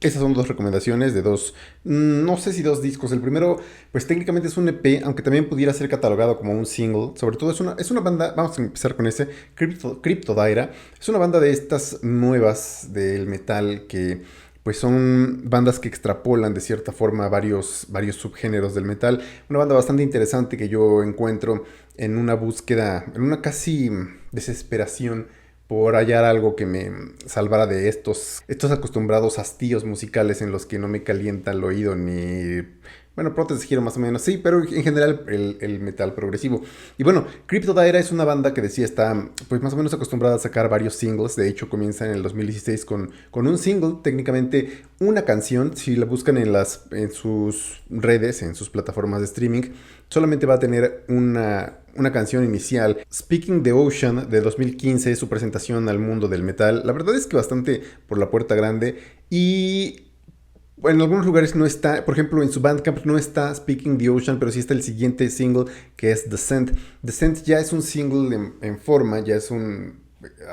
Esas son dos recomendaciones de dos, no sé si dos discos. El primero, pues técnicamente es un EP, aunque también pudiera ser catalogado como un single. Sobre todo es una banda, vamos a empezar con ese, Cryptodaira. Es una banda de estas nuevas del metal que pues son bandas que extrapolan de cierta forma varios subgéneros del metal. Una banda bastante interesante que yo encuentro en una búsqueda, en una casi desesperación por hallar algo que me salvara de estos acostumbrados hastíos musicales en los que no me calienta el oído ni... Bueno, Protest Hero más o menos, sí, pero en general el metal progresivo. Y bueno, Cryptodaira es una banda que decía está pues más o menos acostumbrada a sacar varios singles. De hecho, comienza en el 2016 con un single, técnicamente una canción. Si la buscan en sus redes, en sus plataformas de streaming, solamente va a tener una canción inicial. Speaking the Ocean de 2015, su presentación al mundo del metal. La verdad es que bastante por la puerta grande. Y bueno, en algunos lugares no está, por ejemplo, en su Bandcamp no está Speaking the Ocean, pero sí está el siguiente single que es Descent. Descent ya es un single en forma, ya es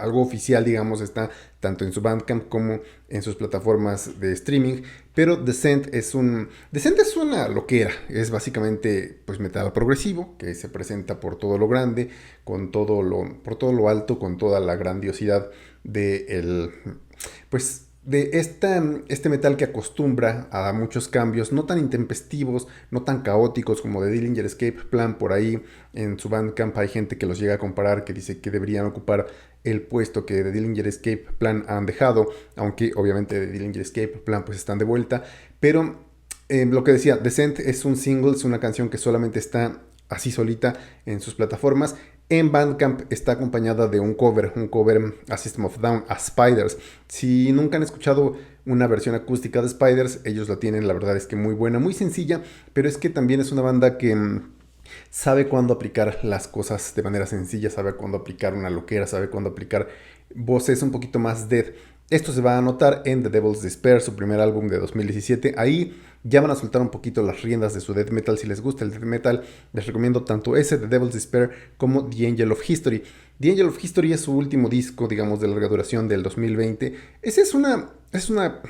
algo oficial, digamos, está tanto en su Bandcamp como en sus plataformas de streaming. Pero Descent es una loquera, es básicamente pues metal progresivo que se presenta por todo lo grande, por todo lo alto, con toda la grandiosidad de el, pues de este metal que acostumbra a muchos cambios, no tan intempestivos, no tan caóticos como de Dillinger Escape Plan. Por ahí en su Bandcamp hay gente que los llega a comparar, que dice que deberían ocupar el puesto que de Dillinger Escape Plan han dejado, aunque obviamente de Dillinger Escape Plan pues están de vuelta. Pero lo que decía, Descent es un single, es una canción que solamente está así solita en sus plataformas. En Bandcamp está acompañada de un cover a System of Down, a Spiders. Si nunca han escuchado una versión acústica de Spiders, ellos la tienen, la verdad es que muy buena, muy sencilla, pero es que también es una banda que sabe cuándo aplicar las cosas de manera sencilla, sabe cuándo aplicar una loquera, sabe cuándo aplicar voces un poquito más dead. Esto se va a notar en The Devil's Despair, su primer álbum de 2017. Ahí ya van a soltar un poquito las riendas de su death metal. Si les gusta el death metal, les recomiendo tanto ese, The Devil's Despair, como The Angel of History. The Angel of History es su último disco, digamos, de larga duración del 2020. Esa es una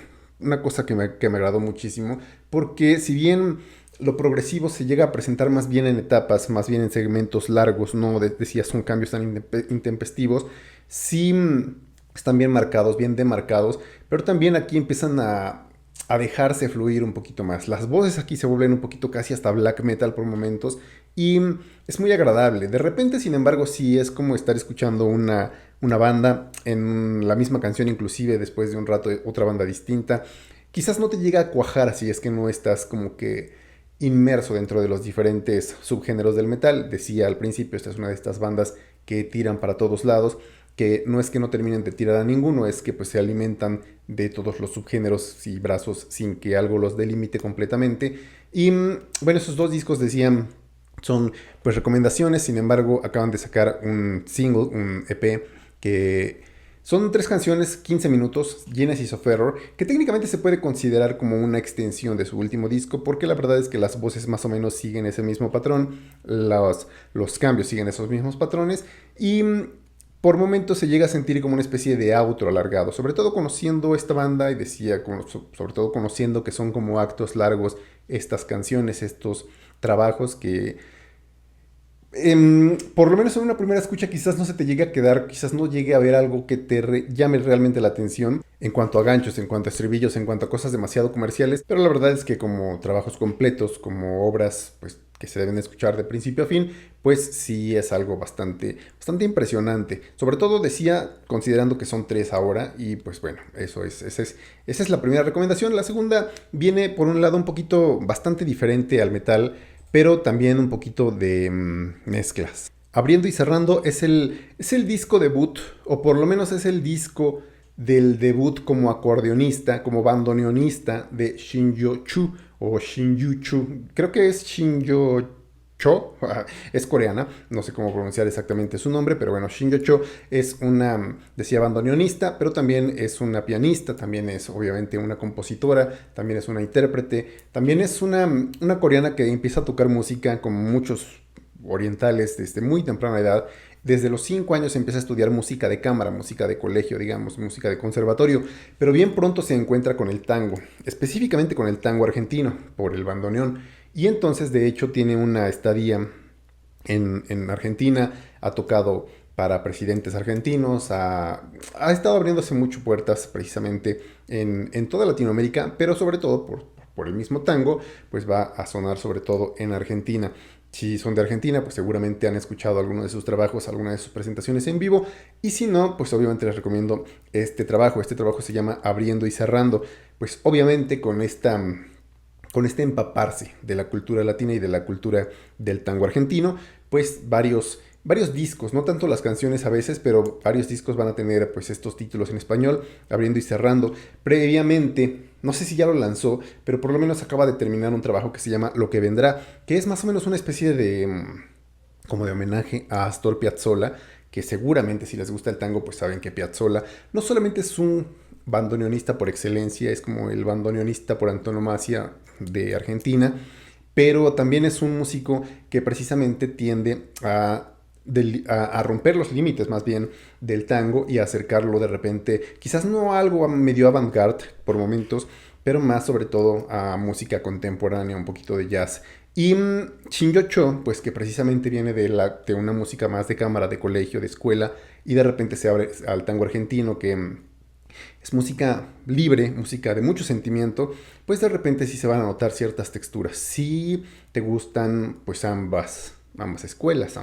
cosa que me agradó muchísimo, porque si bien lo progresivo se llega a presentar más bien en etapas, más bien en segmentos largos, no decía son cambios tan intempestivos, sí están bien marcados, bien demarcados, pero también aquí empiezan a dejarse fluir un poquito más. Las voces aquí se vuelven un poquito casi hasta black metal por momentos y es muy agradable. De repente, sin embargo, sí es como estar escuchando una banda en la misma canción, inclusive después de un rato otra banda distinta. Quizás no te llega a cuajar si es que no estás como que inmerso dentro de los diferentes subgéneros del metal. Decía al principio, esta es una de estas bandas que tiran para todos lados, que no es que no terminen de tirar a ninguno, es que pues se alimentan de todos los subgéneros y brazos sin que algo los delimite completamente. Y bueno, esos dos discos decían son pues recomendaciones. Sin embargo, acaban de sacar un single, un EP que son tres canciones, 15 minutos, Genesis of Error, que técnicamente se puede considerar como una extensión de su último disco, porque la verdad es que las voces más o menos siguen ese mismo patrón, los cambios siguen esos mismos patrones, y por momentos se llega a sentir como una especie de outro alargado, sobre todo conociendo esta banda, y decía, sobre todo conociendo que son como actos largos estas canciones, estos trabajos que por lo menos en una primera escucha quizás no se te llegue a quedar, quizás no llegue a ver algo que te llame realmente la atención en cuanto a ganchos, en cuanto a estribillos, en cuanto a cosas demasiado comerciales, pero la verdad es que como trabajos completos, como obras pues que se deben escuchar de principio a fin, pues sí es algo bastante impresionante. Sobre todo decía, considerando que son tres ahora, y pues bueno, esa es la primera recomendación. La segunda viene por un lado un poquito bastante diferente al metal, pero también un poquito de mezclas. Abriendo y cerrando es el disco debut, o por lo menos es el disco del debut como acordeonista, como bandoneonista de Shinjo Chu o Shinju Chu. Creo que es Shinjo Cho, es coreana, no sé cómo pronunciar exactamente su nombre, pero bueno, Shinjo Cho es una, decía, bandoneonista, pero también es una pianista, también es obviamente una compositora, también es una intérprete, también es una coreana que empieza a tocar música como muchos orientales desde muy temprana edad. desde los 5 años empieza a estudiar música de cámara, música de colegio, digamos, música de conservatorio, pero bien pronto se encuentra con el tango, específicamente con el tango argentino, por el bandoneón, y entonces de hecho tiene una estadía en Argentina, ha tocado para presidentes argentinos, ha estado abriéndose mucho puertas precisamente en toda Latinoamérica, pero sobre todo por el mismo tango, pues va a sonar sobre todo en Argentina. Si son de Argentina, pues seguramente han escuchado alguno de sus trabajos, alguna de sus presentaciones en vivo. Y si no, pues obviamente les recomiendo este trabajo. Este trabajo se llama Abriendo y Cerrando. Pues obviamente con este empaparse de la cultura latina y de la cultura del tango argentino, pues varios discos, no tanto las canciones a veces, pero varios discos van a tener pues estos títulos en español, Abriendo y Cerrando. Previamente, no sé si ya lo lanzó, pero por lo menos acaba de terminar un trabajo que se llama Lo que vendrá, que es más o menos una especie de como de homenaje a Astor Piazzolla, que seguramente si les gusta el tango, pues saben que Piazzolla no solamente es un bandoneonista por excelencia, es como el bandoneonista por antonomasia de Argentina, pero también es un músico que precisamente tiende a romper los límites más bien del tango y a acercarlo de repente, quizás no a algo medio avant-garde por momentos, pero más sobre todo a música contemporánea, un poquito de jazz. Y Shinyo-Cho, pues que precisamente viene de una música más de cámara, de colegio, de escuela, y de repente se abre al tango argentino, que es música libre, música de mucho sentimiento, pues de repente sí se van a notar ciertas texturas. Si te gustan pues ambas escuelas,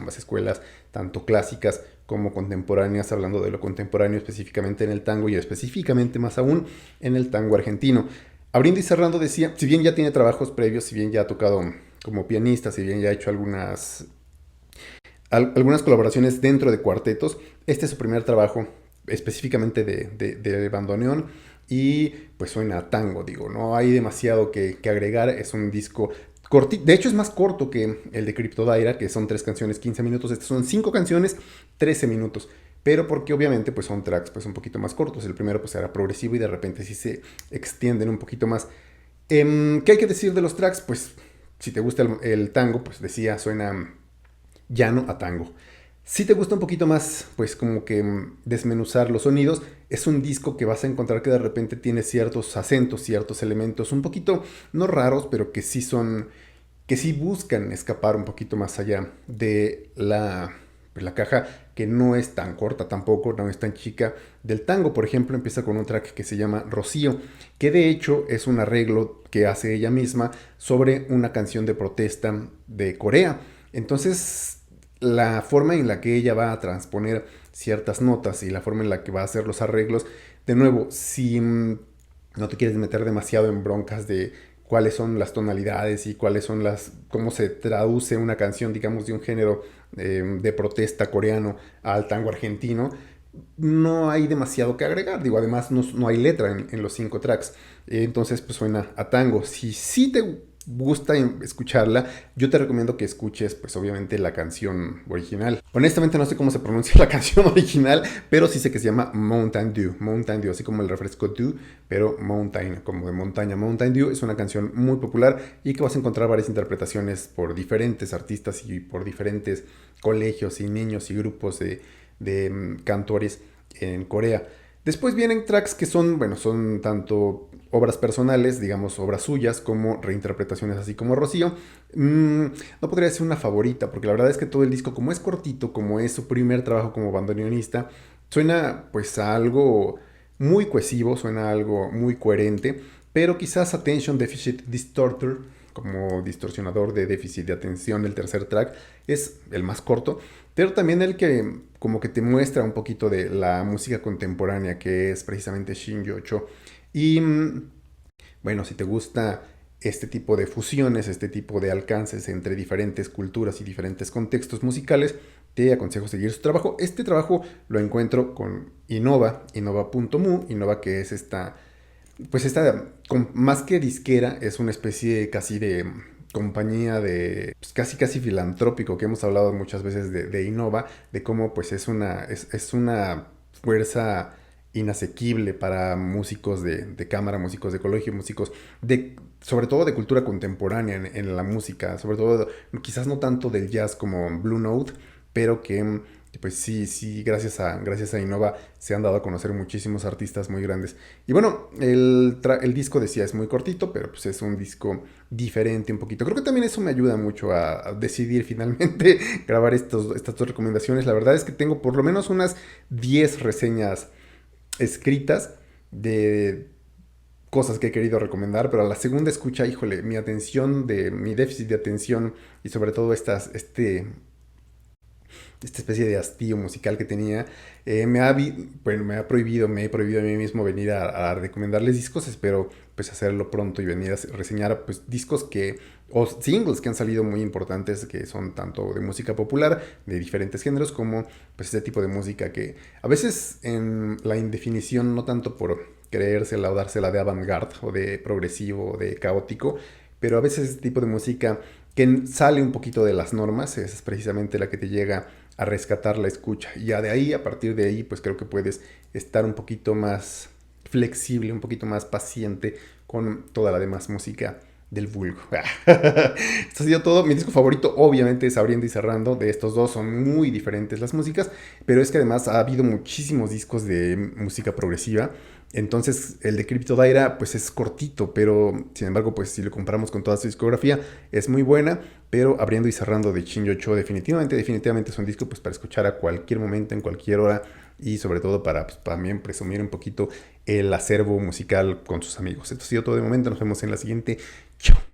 tanto clásicas como contemporáneas, hablando de lo contemporáneo específicamente en el tango y específicamente más aún en el tango argentino. Abriendo y cerrando decía, si bien ya tiene trabajos previos, si bien ya ha tocado como pianista, si bien ya ha hecho algunas colaboraciones dentro de cuartetos, este es su primer trabajo específicamente de bandoneón y pues suena a tango, digo, no hay demasiado que agregar, es un disco cortito, de hecho es más corto que el de Cryptodaira, que son 3 canciones, 15 minutos, estas son 5 canciones, 13 minutos, pero porque obviamente pues son tracks pues un poquito más cortos, el primero pues era progresivo y de repente sí se extienden un poquito más. ¿Qué hay que decir de los tracks? Pues si te gusta el tango, pues decía, suena llano a tango. Si te gusta un poquito más, pues como que desmenuzar los sonidos, es un disco que vas a encontrar que de repente tiene ciertos acentos, ciertos elementos un poquito, no raros, pero que sí buscan escapar un poquito más allá de la caja, que no es tan corta tampoco, no es tan chica del tango. Por ejemplo, empieza con un track que se llama Rocío, que de hecho es un arreglo que hace ella misma sobre una canción de protesta de Corea. Entonces, la forma en la que ella va a transponer ciertas notas y la forma en la que va a hacer los arreglos, de nuevo, si no te quieres meter demasiado en broncas de cuáles son las tonalidades y cómo se traduce una canción, digamos, de un género de protesta coreano al tango argentino, no hay demasiado que agregar. Digo, además no hay letra en los 5 tracks. Entonces, pues suena a tango. Si sí te gusta escucharla, yo te recomiendo que escuches, pues obviamente, la canción original. Honestamente no sé cómo se pronuncia la canción original, pero sí sé que se llama Mountain Dew, así como el refresco Dew, pero Mountain, como de montaña. Mountain Dew es una canción muy popular y que vas a encontrar varias interpretaciones por diferentes artistas y por diferentes colegios y niños y grupos de cantores en Corea. Después vienen tracks que son, bueno, son tanto obras personales, digamos, obras suyas, como reinterpretaciones así como Rocío. No podría ser una favorita, porque la verdad es que todo el disco, como es cortito, como es su primer trabajo como bandoneonista, suena pues a algo muy cohesivo, suena a algo muy coherente, pero quizás Attention Deficit Distorter, como distorsionador de déficit de atención, el tercer track, es el más corto, pero también el que como que te muestra un poquito de la música contemporánea, que es precisamente Shin-Yo-Cho. Y bueno, si te gusta este tipo de fusiones, este tipo de alcances entre diferentes culturas y diferentes contextos musicales, te aconsejo seguir su trabajo. Este trabajo lo encuentro con Innova, Innova.mu, Innova, que es pues más que disquera, es una especie casi de compañía de pues casi filantrópico, que hemos hablado muchas veces de Innova, de cómo pues es una fuerza inasequible para músicos de cámara, músicos de colegio, músicos sobre todo de cultura contemporánea en la música, sobre todo quizás no tanto del jazz como Blue Note, pero que Y pues sí, sí, gracias a Innova se han dado a conocer muchísimos artistas muy grandes. Y bueno, el disco decía es muy cortito, pero pues es un disco diferente un poquito. Creo que también eso me ayuda mucho a decidir finalmente grabar estas dos recomendaciones. La verdad es que tengo por lo menos unas 10 reseñas escritas de cosas que he querido recomendar, pero a la segunda escucha, híjole, mi déficit de atención y sobre todo esta especie de hastío musical que tenía, bueno, me he prohibido a mí mismo venir a recomendarles discos. Espero pues hacerlo pronto y venir a reseñar pues discos o singles que han salido muy importantes, que son tanto de música popular, de diferentes géneros, como pues este tipo de música que a veces en la indefinición, no tanto por creérsela o dársela de avant-garde o de progresivo o de caótico, pero a veces este tipo de música que sale un poquito de las normas, esa es precisamente la que te llega a rescatar la escucha. Y ya de ahí, a partir de ahí, pues creo que puedes estar un poquito más flexible, un poquito más paciente con toda la demás música del vulgo. Esto ha sido todo. Mi disco favorito obviamente es Abriendo y Cerrando. De estos dos son muy diferentes las músicas, pero es que además ha habido muchísimos discos de música progresiva. Entonces el de Crypto Daira pues es cortito, pero sin embargo pues si lo comparamos con toda su discografía es muy buena. Pero Abriendo y Cerrando de Shin-Yocho definitivamente es un disco pues para escuchar a cualquier momento, en cualquier hora, y sobre todo para pues, también presumir un poquito el acervo musical con sus amigos. Esto ha sido todo de momento, nos vemos en la siguiente. Chao.